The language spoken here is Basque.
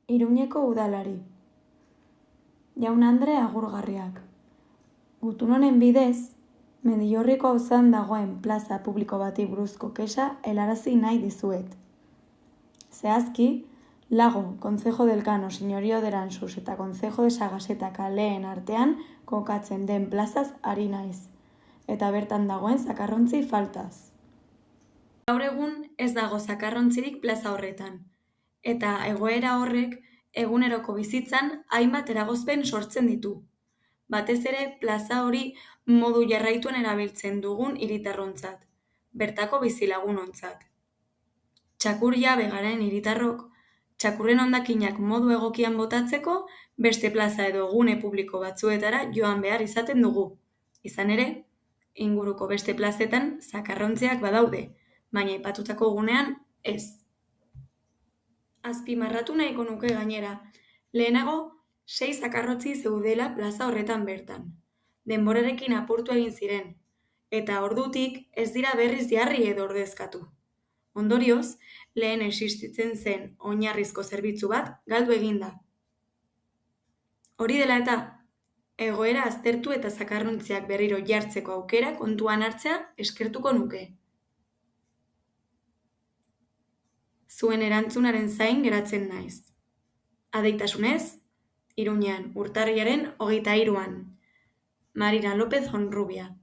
Iruñeko udalari. Jaun Andre agurgarriak. Gutun honen bidez, Mendillorriko auzoan dagoen plaza publiko bati buruzko kexa helarazi nahi dizuet. Zehazki, Lago, Concejo del Cano, Señorío de Eransus eta Concejo de Sagaseta kaleen artean kokatzen den plazaz ari naiz, eta bertan dagoen zakarrontzi faltaz. Gaur egun ez dago zakarrontzirik plaza horretan, eta egoera horrek eguneroko bizitzan hainbat eragozpen sortzen ditu. Batez ere, plaza hori modu jarraituen erabiltzen dugun hiritarrontzat, bertako bizilagunontzat. Txakur jabe garen hiritarrok, txakurren hondakinak modu egokian botatzeko, beste plaza edo gune publiko batzuetara joan behar izaten dugu. Izan ere, inguruko beste plazetan zakarrontziak badaude, baina aipatutako gunean ez. Azpimarratu nahiko nuke gainera, lehenago 6 zakarrotzi zeudela plaza horretan bertan. Denborarekin apurtu egin ziren, eta ordutik ez dira berriz jarri edo ordezkatu. Ondorioz, lehen existitzen zen oinarrizko zerbitzu bat galdu egin da. Hori dela eta, egoera aztertu eta zakarrontziak berriro jartzeko aukera kontuan hartzea eskertuko nuke. Zuen erantzunaren zain geratzen naiz. Adeitasunez, Iruñean, urtarrilaren 23an. Marina López Honrubia.